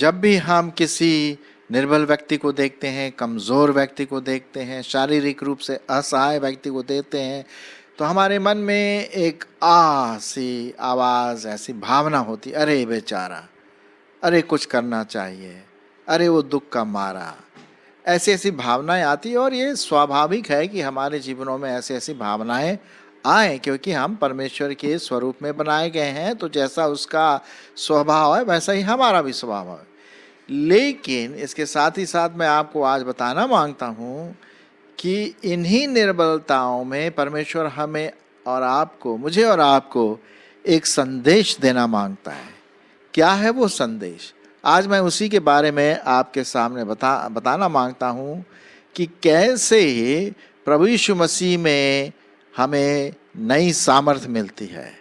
जब भी हम किसी निर्बल व्यक्ति को देखते हैं, कमज़ोर व्यक्ति को देखते हैं, शारीरिक रूप से असहाय व्यक्ति को देखते हैं, तो हमारे मन में एक सी आवाज़, ऐसी भावना होती, अरे बेचारा, अरे कुछ करना चाहिए, अरे वो दुख का मारा, ऐसी ऐसी भावनाएं आती है। और ये स्वाभाविक है कि हमारे जीवनों में ऐसी ऐसी भावनाएं आए, क्योंकि हम परमेश्वर के स्वरूप में बनाए गए हैं। तो जैसा उसका स्वभाव है वैसा ही हमारा भी स्वभाव है। लेकिन इसके साथ ही साथ मैं आपको आज बताना मांगता हूँ कि इन्हीं निर्बलताओं में परमेश्वर हमें और आपको, मुझे और आपको एक संदेश देना मांगता है। क्या है वो संदेश? आज मैं उसी के बारे में आपके सामने बताना मांगता हूँ कि कैसे प्रभु यीशु मसीह में हमें नई सामर्थ मिलती है,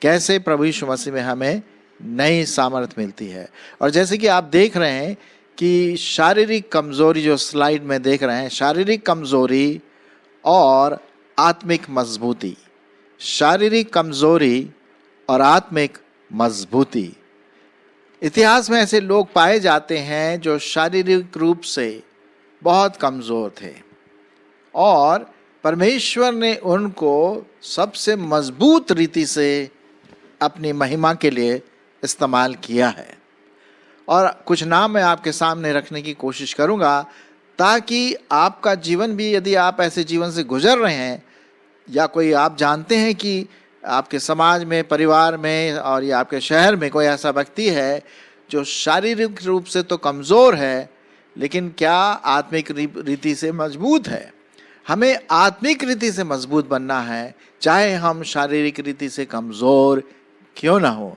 कैसे प्रभु यीशु मसीह में हमें नई सामर्थ मिलती है। और जैसे कि आप देख रहे हैं कि शारीरिक कमज़ोरी, जो स्लाइड में देख रहे हैं, शारीरिक कमज़ोरी और आत्मिक मजबूती, शारीरिक कमज़ोरी और आत्मिक मजबूती। इतिहास में ऐसे लोग पाए जाते हैं जो शारीरिक रूप से बहुत कमज़ोर थे और परमेश्वर ने उनको सबसे मजबूत रीति से अपनी महिमा के लिए इस्तेमाल किया है। और कुछ नाम मैं आपके सामने रखने की कोशिश करूंगा ताकि आपका जीवन भी, यदि आप ऐसे जीवन से गुजर रहे हैं या कोई आप जानते हैं कि आपके समाज में, परिवार में और या आपके शहर में कोई ऐसा व्यक्ति है जो शारीरिक रूप से तो कमज़ोर है लेकिन क्या आत्मिक रीति से मजबूत है। हमें आत्मिक रीति से मजबूत बनना है, चाहे हम शारीरिक रीति से कमज़ोर क्यों ना हो।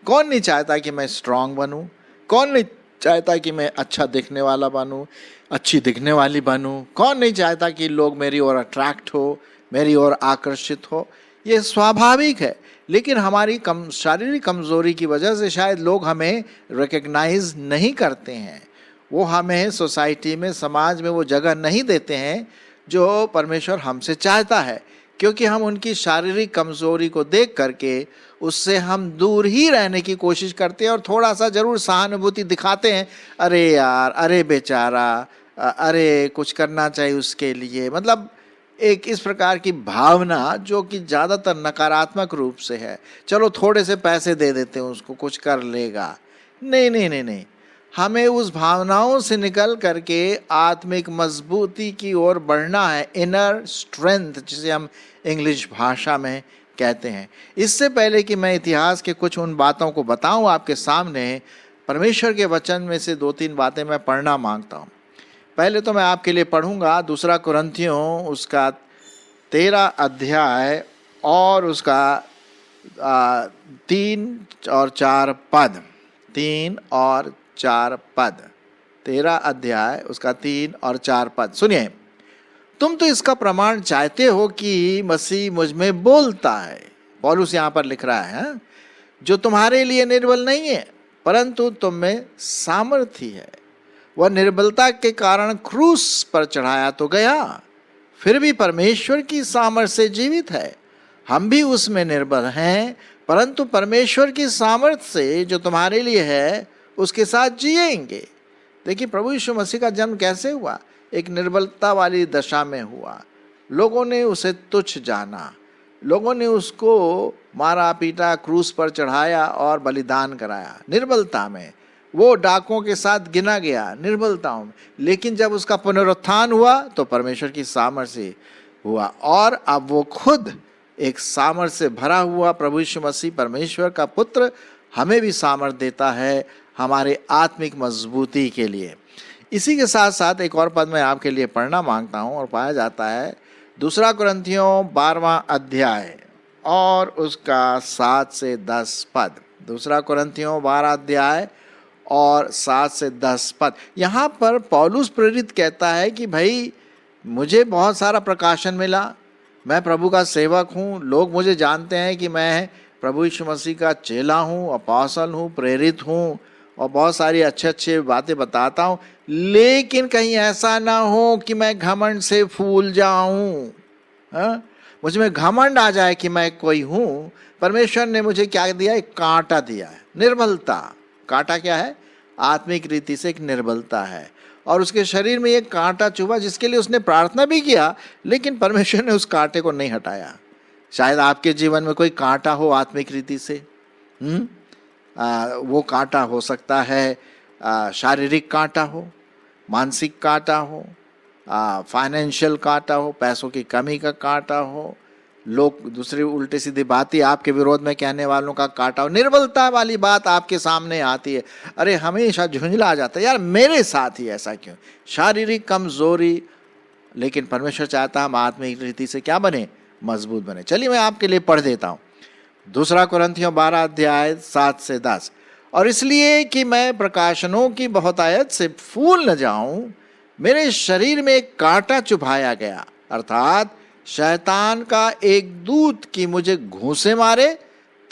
कौन नहीं चाहता कि मैं स्ट्रांग बनूं? कौन नहीं चाहता कि मैं अच्छा दिखने वाला बनूं, अच्छी दिखने वाली बनूं? कौन नहीं चाहता कि लोग मेरी ओर अट्रैक्ट हो, मेरी ओर आकर्षित हो? ये स्वाभाविक है। लेकिन हमारी शारीरिक कमज़ोरी की वजह से शायद लोग हमें रिकग्नाइज नहीं करते हैं, वो हमें सोसाइटी में, समाज में वो जगह नहीं देते हैं जो परमेश्वर हमसे चाहता है, क्योंकि हम उनकी शारीरिक कमज़ोरी को देख करके उससे हम दूर ही रहने की कोशिश करते हैं और थोड़ा सा ज़रूर सहानुभूति दिखाते हैं, अरे यार, अरे बेचारा, अरे कुछ करना चाहिए उसके लिए। मतलब एक इस प्रकार की भावना जो कि ज़्यादातर नकारात्मक रूप से है, चलो थोड़े से पैसे दे देते हैं उसको, कुछ कर लेगा। नहीं नहीं नहीं नहीं, हमें उस भावनाओं से निकल करके आत्मिक मजबूती की ओर बढ़ना है, इनर स्ट्रेंथ जिसे हम इंग्लिश भाषा में कहते हैं। इससे पहले कि मैं इतिहास के कुछ उन बातों को बताऊं आपके सामने, परमेश्वर के वचन में से 2-3 बातें मैं पढ़ना मांगता हूं। पहले तो मैं आपके लिए पढ़ूंगा 2 कुरिन्थियों उसका 13 अध्याय और उसका 3 और 4 पद। 3 और 4 पद, 13 अध्याय उसका 3 और 4 पद सुनिए। तुम तो इसका प्रमाण चाहते हो कि मसीह मुझ में बोलता है, पौलुस यहाँ पर लिख रहा है, जो तुम्हारे लिए निर्बल नहीं है परंतु तुम में सामर्थी है। वह निर्बलता के कारण क्रूस पर चढ़ाया तो गया, फिर भी परमेश्वर की सामर्थ से जीवित है। हम भी उसमें निर्बल हैं परंतु परमेश्वर की सामर्थ से जो तुम्हारे लिए है उसके साथ जिएंगे। देखिए, प्रभु यीशु मसीह का जन्म कैसे हुआ? एक निर्बलता वाली दशा में हुआ। लोगों ने उसे तुच्छ जाना, लोगों ने उसको मारा पीटा, क्रूस पर चढ़ाया और बलिदान कराया निर्बलता में। वो डाकुओं के साथ गिना गया निर्बलताओं में। लेकिन जब उसका पुनरुत्थान हुआ तो परमेश्वर की सामर्थ से हुआ और अब वो खुद एक सामर्थ से भरा हुआ प्रभु यीशु मसीह, परमेश्वर का पुत्र, हमें भी सामर्थ देता है हमारे आत्मिक मजबूती के लिए। इसी के साथ साथ एक और पद मैं आपके लिए पढ़ना मांगता हूँ और पाया जाता है 2 कुरिन्थियों 12वां अध्याय और उसका 7 से 10 पद। 2 कुरिन्थियों 12 अध्याय और 7 से 10 पद। यहाँ पर पौलुस प्रेरित कहता है कि भाई, मुझे बहुत सारा प्रकाशन मिला, मैं प्रभु का सेवक हूँ, लोग मुझे जानते हैं कि मैं प्रभु यीशु मसीह का चेला हूँ, अपोस्तल हूँ, प्रेरित हूँ और बहुत सारी अच्छे अच्छे बातें बताता हूँ, लेकिन कहीं ऐसा ना हो कि मैं घमंड से फूल जाऊँ, मुझ में घमंड आ जाए कि मैं कोई हूँ। परमेश्वर ने मुझे क्या दिया? एक कांटा दिया है, निर्बलता। कांटा क्या है? आत्मिक रीति से एक निर्बलता है, और उसके शरीर में एक कांटा चुभा जिसके लिए उसने प्रार्थना भी किया, लेकिन परमेश्वर ने उस कांटे को नहीं हटाया। शायद आपके जीवन में कोई कांटा हो आत्मिक रीति से। वो कांटा हो सकता है शारीरिक कांटा हो, मानसिक कांटा हो, फाइनेंशियल कांटा हो, पैसों की कमी का कांटा हो, लोग दूसरी उल्टी सीधी बातें आपके विरोध में कहने वालों का कांटा हो, निर्बलता वाली बात आपके सामने आती है। अरे हमेशा झुंझला जाता है, यार मेरे साथ ही ऐसा क्यों, शारीरिक कमजोरी। लेकिन परमेश्वर चाहता है हम आत्मिक रीति से क्या बने, मजबूत बने। चलिए मैं आपके लिए पढ़ देता हूँ 2 कुरिन्थियों 12 अध्याय 7 से 10। और इसलिए कि मैं प्रकाशनों की बहुतायत से फूल न जाऊं, मेरे शरीर में एक कांटा चुभाया गया, अर्थात शैतान का एक दूत कि मुझे घूंसे मारे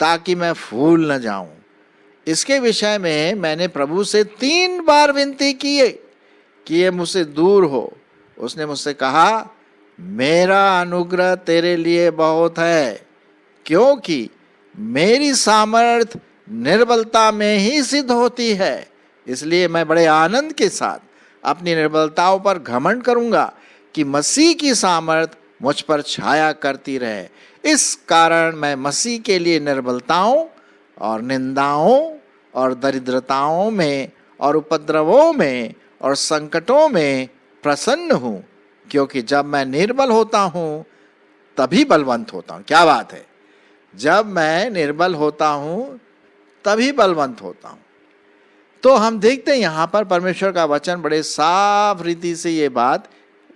ताकि मैं फूल न जाऊं। इसके विषय में मैंने प्रभु से 3 बार विनती की कि ये मुझसे दूर हो। उसने मुझसे कहा, मेरा अनुग्रह तेरे लिए बहुत है, क्योंकि मेरी सामर्थ निर्बलता में ही सिद्ध होती है। इसलिए मैं बड़े आनंद के साथ अपनी निर्बलताओं पर घमंड करूंगा कि मसीह की सामर्थ मुझ पर छाया करती रहे। इस कारण मैं मसीह के लिए निर्बलताओं और निंदाओं और दरिद्रताओं में और उपद्रवों में और संकटों में प्रसन्न हूँ, क्योंकि जब मैं निर्बल होता हूँ तभी बलवंत होता हूँ। क्या बात है, जब मैं निर्बल होता हूँ तभी बलवंत होता हूँ। तो हम देखते हैं यहाँ पर परमेश्वर का वचन बड़े साफ रीति से ये बात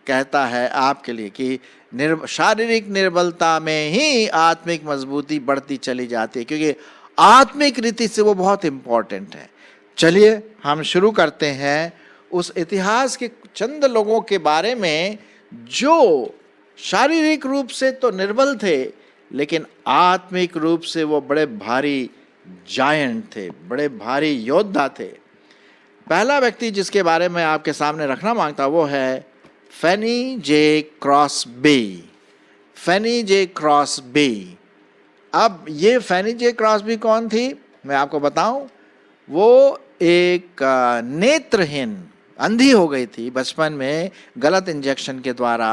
कहता है आपके लिए कि शारीरिक निर्बलता में ही आत्मिक मजबूती बढ़ती चली जाती है, क्योंकि आत्मिक रीति से वो बहुत इंपॉर्टेंट है। चलिए हम शुरू करते हैं उस इतिहास के चंद लोगों के बारे में जो शारीरिक रूप से तो निर्बल थे, लेकिन आत्मिक रूप से वो बड़े भारी जायंट थे, बड़े भारी योद्धा थे। पहला व्यक्ति जिसके बारे में आपके सामने रखना मांगता वो है फैनी जे क्रॉसबी। फैनी जे क्रॉसबी। अब ये फैनी जे क्रॉसबी कौन थी, मैं आपको बताऊं। वो एक नेत्रहीन, अंधी हो गई थी बचपन में गलत इंजेक्शन के द्वारा।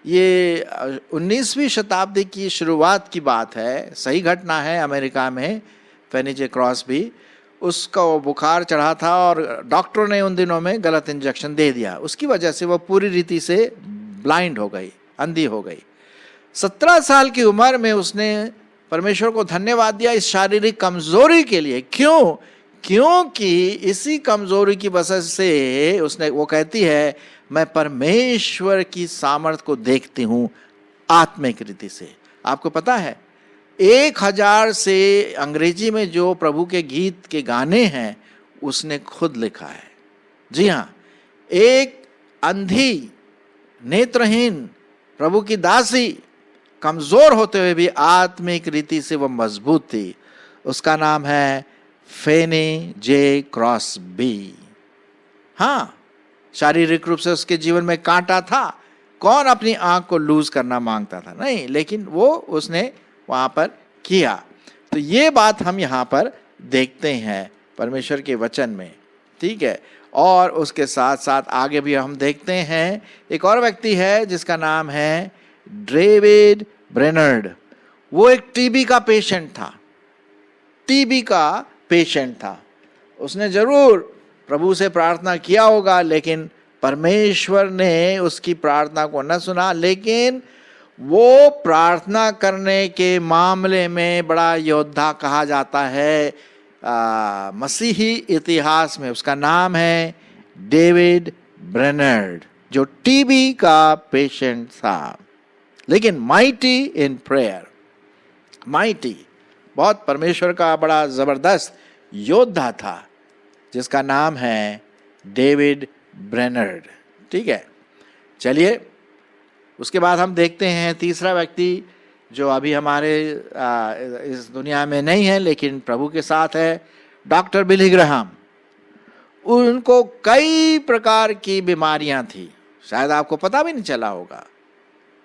ये 19वीं शताब्दी की शुरुआत की बात है, सही घटना है। अमेरिका में फैनी जे क्रॉसबी, उसका बुखार चढ़ा था और डॉक्टरों ने उन दिनों में गलत इंजेक्शन दे दिया। उसकी वजह से वो पूरी रीति से ब्लाइंड हो गई, अंधी हो गई। 17 साल की उम्र में उसने परमेश्वर को धन्यवाद दिया इस शारीरिक कमजोरी के लिए। क्यों? क्योंकि इसी कमजोरी की वजह से उसने, वो कहती है, मैं परमेश्वर की सामर्थ को देखती हूँ आत्मिक रीति से। आपको पता है 1000 से अंग्रेजी में जो प्रभु के गीत के गाने हैं उसने खुद लिखा है। जी हाँ, एक अंधी नेत्रहीन प्रभु की दासी, कमजोर होते हुए भी आत्मिक रीति से वो मजबूत थी। उसका नाम है फैनी जे क्रॉसबी। हाँ, शारीरिक रूप से उसके जीवन में कांटा था। कौन अपनी आंख को लूज करना मांगता था? नहीं, लेकिन वो उसने वहां पर किया। तो ये बात हम यहाँ पर देखते हैं परमेश्वर के वचन में, ठीक है। और उसके साथ साथ आगे भी हम देखते हैं एक और व्यक्ति है जिसका नाम है डेविड ब्रेनर्ड। वो एक टीबी का पेशेंट था, टीबी का पेशेंट था। उसने जरूर प्रभु से प्रार्थना किया होगा, लेकिन परमेश्वर ने उसकी प्रार्थना को न सुना। लेकिन वो प्रार्थना करने के मामले में बड़ा योद्धा कहा जाता है मसीही इतिहास में। उसका नाम है डेविड ब्रेनर्ड, जो टीबी का पेशेंट था, लेकिन माइटी इन प्रेयर। माइटी, बहुत परमेश्वर का बड़ा जबरदस्त योद्धा था, जिसका नाम है डेविड ब्रेनर्ड, ठीक है। चलिए उसके बाद हम देखते हैं तीसरा व्यक्ति जो अभी हमारे इस दुनिया में नहीं है लेकिन प्रभु के साथ है, डॉक्टर बिली ग्राहम। उनको कई प्रकार की बीमारियां थी, शायद आपको पता भी नहीं चला होगा,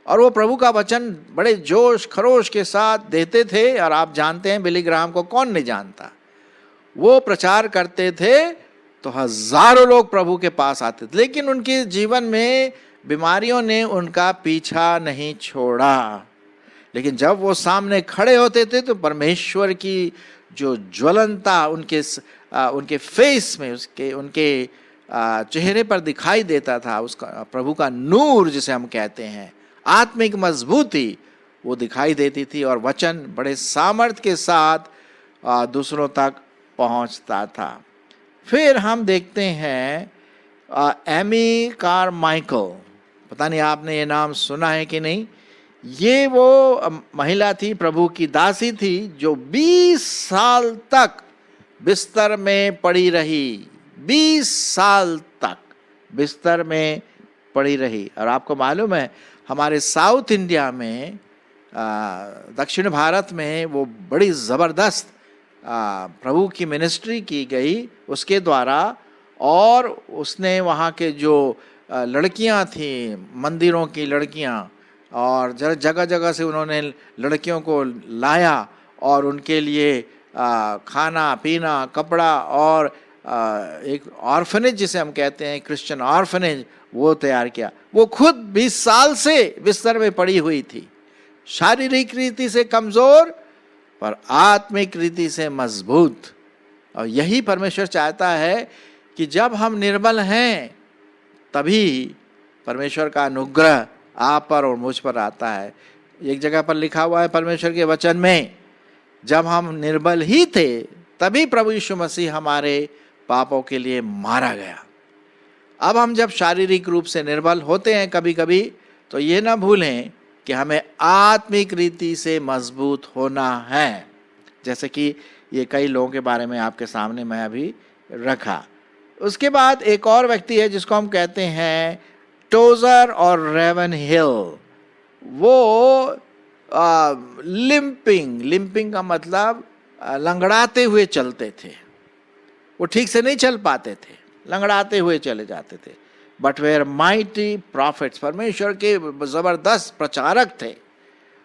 और वो प्रभु का वचन बड़े जोश खरोश के साथ देते थे। और आप जानते हैं बिली ग्राहम को कौन नहीं जानता। वो प्रचार करते थे तो हजारों लोग प्रभु के पास आते थे, लेकिन उनके जीवन में बीमारियों ने उनका पीछा नहीं छोड़ा। लेकिन जब वो सामने खड़े होते थे तो परमेश्वर की जो ज्वलनता उनके फेस में, उनके चेहरे पर दिखाई देता था, उसका प्रभु का नूर जिसे हम कहते हैं, आत्मिक मजबूती वो दिखाई देती थी, और वचन बड़े सामर्थ्य के साथ दूसरों तक पहुंचता था। फिर हम देखते हैं एमी कारमाइकल, पता नहीं आपने ये नाम सुना है कि नहीं। ये वो महिला थी, प्रभु की दासी थी, जो 20 साल तक बिस्तर में पड़ी रही, 20 साल तक बिस्तर में पड़ी रही। और आपको मालूम है हमारे साउथ इंडिया में, दक्षिण भारत में वो बड़ी ज़बरदस्त प्रभु की मिनिस्ट्री की गई उसके द्वारा, और उसने वहाँ के जो लड़कियाँ थीं, मंदिरों की लड़कियाँ, और जगह जगह से उन्होंने लड़कियों को लाया और उनके लिए खाना पीना कपड़ा और एक ऑर्फनेज जिसे हम कहते हैं, क्रिश्चियन ऑर्फनेज, वो तैयार किया। वो खुद 20 साल से बिस्तर में पड़ी हुई थी, शारीरिक रीति से कमज़ोर पर आत्मिक रीति से मजबूत। और यही परमेश्वर चाहता है कि जब हम निर्बल हैं तभी परमेश्वर का अनुग्रह आप पर और मुझ पर आता है। एक जगह पर लिखा हुआ है परमेश्वर के वचन में, जब हम निर्बल ही थे तभी प्रभु यीशु मसीह हमारे पापों के लिए मारा गया। अब हम जब शारीरिक रूप से निर्बल होते हैं कभी कभी, तो ये ना भूलें कि हमें आत्मिक रीति से मजबूत होना है, जैसे कि ये कई लोगों के बारे में आपके सामने मैं अभी रखा। उसके बाद एक और व्यक्ति है जिसको हम कहते हैं टोजर और रेवन हिल। वो लिम्पिंग का मतलब लंगड़ाते हुए चलते थे, वो ठीक से नहीं चल पाते थे, लंगड़ाते हुए चले जाते थे। बट वेयर माइटी प्रॉफिट्स, परमेश्वर के ज़बरदस्त प्रचारक थे,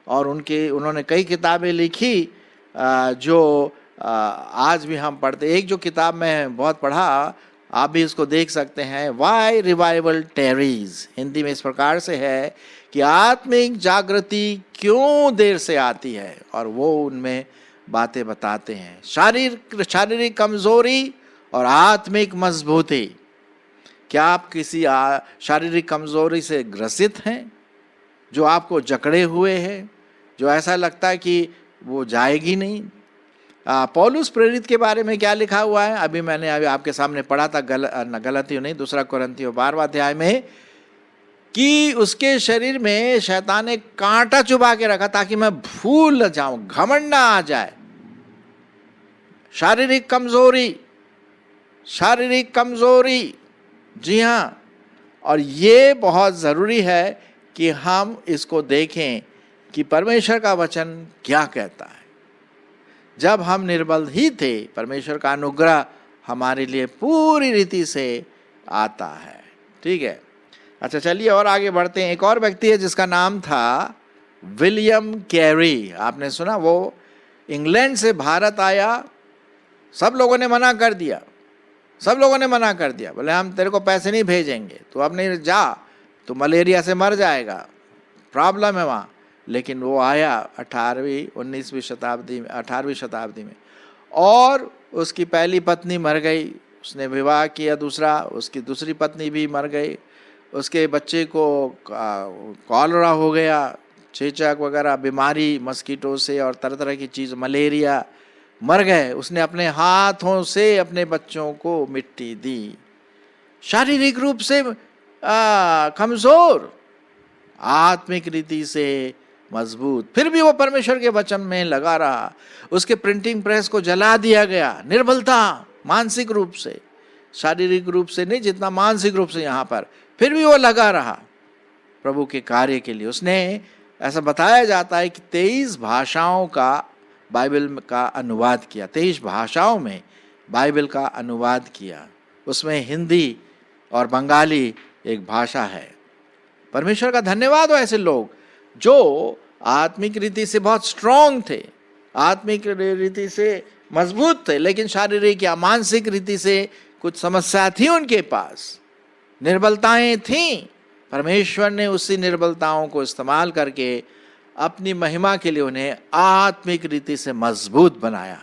और उन्होंने कई किताबें लिखी जो आज भी हम पढ़ते। एक जो किताब मैं बहुत पढ़ा, आप भी इसको देख सकते हैं, वाई रिवाइवल टेरीज, हिंदी में इस प्रकार से है कि आत्मिक जागृति क्यों देर से आती है, और वो उनमें बातें बताते हैं, शारीरिक कमजोरी और आत्मिक मजबूती। क्या आप किसी शारीरिक कमजोरी से ग्रसित हैं, जो आपको जकड़े हुए है, जो ऐसा लगता है कि वो जाएगी नहीं? पौलुस प्रेरित के बारे में क्या लिखा हुआ है, अभी मैंने आपके सामने पढ़ा था, गलतियों नहीं, 2 कुरिन्थियों 12वां अध्याय में, कि उसके शरीर में शैतान ने कांटा चुभा के रखा ताकि मैं भूल न जाऊं, घमंड ना आ जाए। शारीरिक कमजोरी, जी हाँ, और ये बहुत ज़रूरी है कि हम इसको देखें कि परमेश्वर का वचन क्या कहता है। जब हम निर्बल ही थे, परमेश्वर का अनुग्रह हमारे लिए पूरी रीति से आता है। ठीक है, अच्छा चलिए और आगे बढ़ते हैं। एक और व्यक्ति है जिसका नाम था विलियम कैरी, आपने सुना? वो इंग्लैंड से भारत आया, सब लोगों ने मना कर दिया, बोले हम तेरे को पैसे नहीं भेजेंगे, तो अब नहीं जा, तो मलेरिया से मर जाएगा, प्रॉब्लम है वहाँ। लेकिन वो आया 18वीं शताब्दी में, और उसकी पहली पत्नी मर गई, उसने विवाह किया दूसरा, उसकी दूसरी पत्नी भी मर गई, उसके बच्चे को कॉलरा हो गया, चेचक वगैरह बीमारी मस्कीटो से और तरह तरह की चीज़, मलेरिया, मर गए। उसने अपने हाथों से अपने बच्चों को मिट्टी दी। शारीरिक रूप से कमज़ोर, आत्मिक रीति से मजबूत, फिर भी वो परमेश्वर के वचन में लगा रहा। उसके प्रिंटिंग प्रेस को जला दिया गया, निर्बलता, मानसिक रूप से, शारीरिक रूप से नहीं जितना मानसिक रूप से यहाँ पर, फिर भी वो लगा रहा प्रभु के कार्य के लिए। उसने, ऐसा बताया जाता है कि 23 भाषाओं का बाइबल का अनुवाद किया, 23 भाषाओं में बाइबल का अनुवाद किया, उसमें हिंदी और बंगाली एक भाषा है। परमेश्वर का धन्यवाद हो ऐसे लोग जो आत्मिक रीति से बहुत स्ट्रांग थे, आत्मिक रीति से मजबूत थे, लेकिन शारीरिक या मानसिक रीति से कुछ समस्या थी उनके पास, निर्बलताएं थीं। परमेश्वर ने उसी निर्बलताओं को इस्तेमाल करके अपनी महिमा के लिए उन्हें आत्मिक रीति से मजबूत बनाया।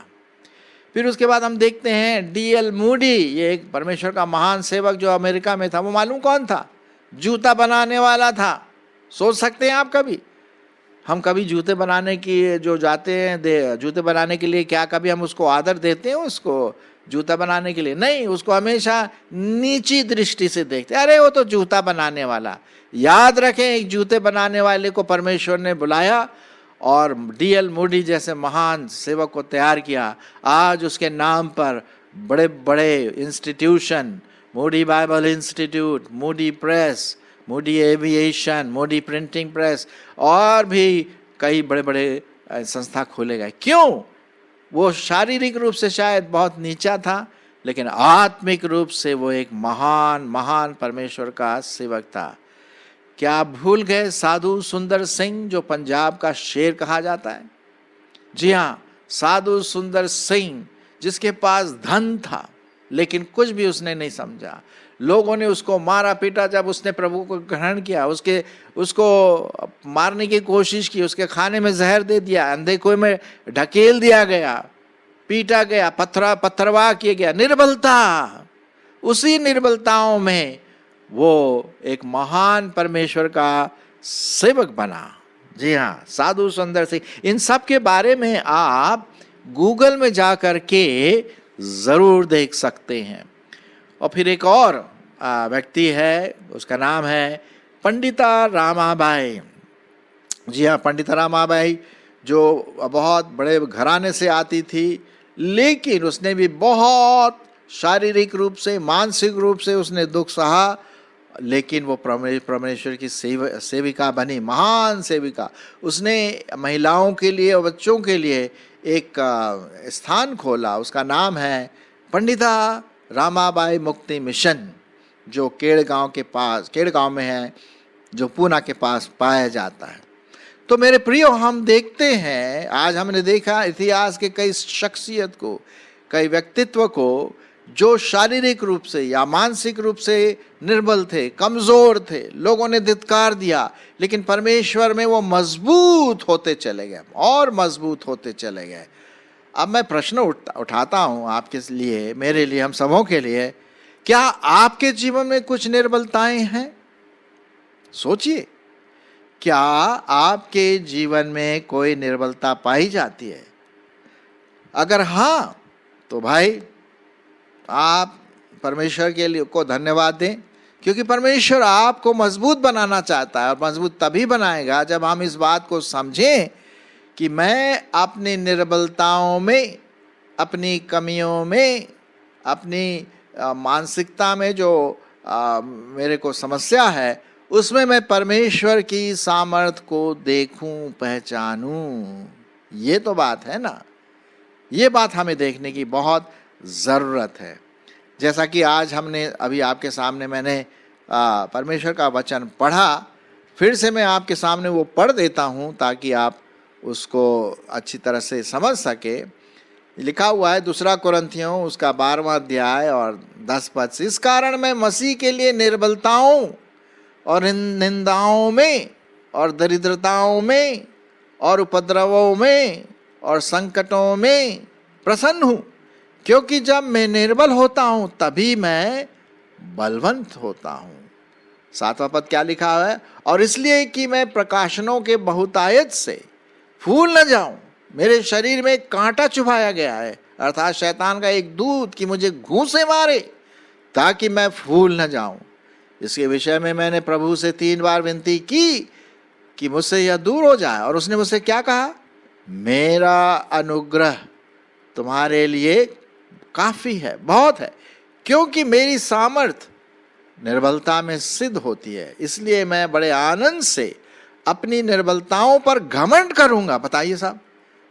फिर उसके बाद हम देखते हैं D.L. मूडी, ये एक परमेश्वर का महान सेवक जो अमेरिका में था। वो मालूम कौन था? जूता बनाने वाला था। सोच सकते हैं आप कभी, हम कभी जूते बनाने की जो जाते हैं जूते बनाने के लिए, क्या कभी हम उसको आदर देते हैं? उसको जूता बनाने के लिए नहीं, उसको हमेशा नीची दृष्टि से देखते, अरे वो तो जूता बनाने वाला। याद रखें, एक जूते बनाने वाले को परमेश्वर ने बुलाया और D.L. मूडी जैसे महान सेवक को तैयार किया। आज उसके नाम पर बड़े बड़े institution, Moody Bible institute, Moody press, Moody aviation, Moody printing press और भी कई बड़े बड़े संस्था खोले गए। क्यों? वो शारीरिक रूप से शायद बहुत नीचा था, लेकिन आत्मिक रूप से वो एक महान महान परमेश्वर का सेवक था। क्या आप भूल गए साधु सुंदर सिंह, जो पंजाब का शेर कहा जाता है? जी हाँ, साधु सुंदर सिंह, जिसके पास धन था लेकिन कुछ भी उसने नहीं समझा। लोगों ने उसको मारा पीटा, जब उसने प्रभु को ग्रहण किया, उसको मारने की कोशिश की, उसके खाने में जहर दे दिया, अंधे कुएं में ढकेल दिया गया, पीटा गया, पत्थरवाह किया गया। निर्बलता, उसी निर्बलताओं में वो एक महान परमेश्वर का सेवक बना। जी हाँ, साधु सुंदर सिंह। इन सब के बारे में आप गूगल में जा कर के जरूर देख सकते हैं। और फिर एक और व्यक्ति है, उसका नाम है पंडिता रामाबाई। जी हाँ, पंडिता रामाबाई जो बहुत बड़े घराने से आती थी, लेकिन उसने भी बहुत शारीरिक रूप से, मानसिक रूप से उसने दुख सहा, लेकिन वो परमेश्वर की सेविका बनी, महान सेविका। उसने महिलाओं के लिए और बच्चों के लिए एक स्थान खोला, उसका नाम है पंडिता रामाबाई मुक्ति मिशन, जो केड़गांव में है, जो पूना के पास पाया जाता है। तो मेरे प्रियो, हम देखते हैं, आज हमने देखा इतिहास के कई शख्सियत को, कई व्यक्तित्व को जो शारीरिक रूप से या मानसिक रूप से निर्बल थे, कमजोर थे, लोगों ने धिक्कार दिया, लेकिन परमेश्वर में वो मजबूत होते चले गए और मजबूत होते चले गए। अब मैं प्रश्न उठाता हूं आपके लिए, मेरे लिए, हम सबों के लिए, क्या आपके जीवन में कुछ निर्बलताएं हैं? सोचिए, क्या आपके जीवन में कोई निर्बलता पाई जाती है? अगर हां, तो भाई आप परमेश्वर के लिए को धन्यवाद दें, क्योंकि परमेश्वर आपको मजबूत बनाना चाहता है। और मजबूत तभी बनाएगा जब हम इस बात को समझें कि मैं अपनी निर्बलताओं में, अपनी कमियों में, अपनी मानसिकता में जो मेरे को समस्या है, उसमें मैं परमेश्वर की सामर्थ्य को देखूं, पहचानूं। ये तो बात है ना, ये बात हमें देखने की बहुत ज़रूरत है। जैसा कि आज हमने अभी आपके सामने मैंने परमेश्वर का वचन पढ़ा, फिर से मैं आपके सामने वो पढ़ देता हूँ ताकि आप उसको अच्छी तरह से समझ सके। लिखा हुआ है 2 कुरिन्थियों उसका 12वां अध्याय और 10 पद से, इस कारण मैं मसीह के लिए निर्बलताओं और निंदाओं में और दरिद्रताओं में और उपद्रवों में और संकटों में प्रसन्न हूँ, क्योंकि जब मैं निर्बल होता हूँ तभी मैं बलवंत होता हूँ। 7वां पद क्या लिखा है? और इसलिए कि मैं प्रकाशनों के बहुतायत से फूल न जाऊं, मेरे शरीर में एक कांटा चुभाया गया है, अर्थात शैतान का एक दूत, कि मुझे घूंसे मारे ताकि मैं फूल न जाऊं। इसके विषय में मैंने प्रभु से 3 बार विनती की कि मुझसे यह दूर हो जाए, और उसने मुझसे क्या कहा? मेरा अनुग्रह तुम्हारे लिए काफी है, बहुत है, क्योंकि मेरी सामर्थ निर्बलता में सिद्ध होती है। इसलिए मैं बड़े आनंद से अपनी निर्बलताओं पर घमंड करूंगा। बताइए साहब,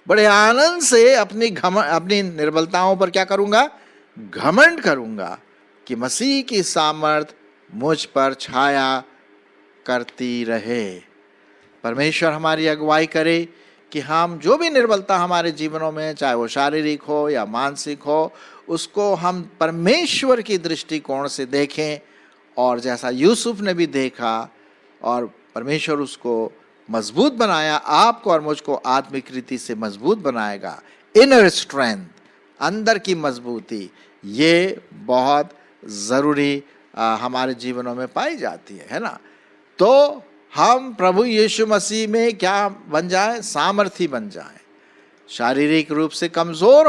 बड़े आनंद से अपनी निर्बलताओं पर क्या करूंगा? घमंड करूंगा, कि मसीह की सामर्थ मुझ पर छाया करती रहे। परमेश्वर हमारी अगुवाई करे कि हम जो भी निर्बलता हमारे जीवनों में, चाहे वो शारीरिक हो या मानसिक हो, उसको हम परमेश्वर की दृष्टिकोण से देखें, और जैसा यूसुफ ने भी देखा और परमेश्वर उसको मजबूत बनाया, आपको और मुझको आत्मिक रीति से मजबूत बनाएगा। इनर स्ट्रेंथ, अंदर की मजबूती, ये बहुत ज़रूरी हमारे जीवनों में पाई जाती है ना। तो हम प्रभु यीशु मसीह में क्या बन जाए? सामर्थी बन जाए। शारीरिक रूप से कमज़ोर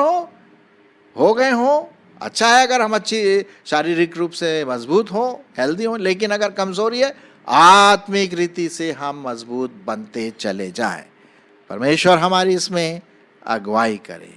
हो गए हो, अच्छा है अगर हम अच्छी शारीरिक रूप से मजबूत हो, हेल्दी हो, लेकिन अगर कमज़ोरी है, आत्मिक रीति से हम मजबूत बनते चले जाएं। परमेश्वर हमारी इसमें अगुवाई करे।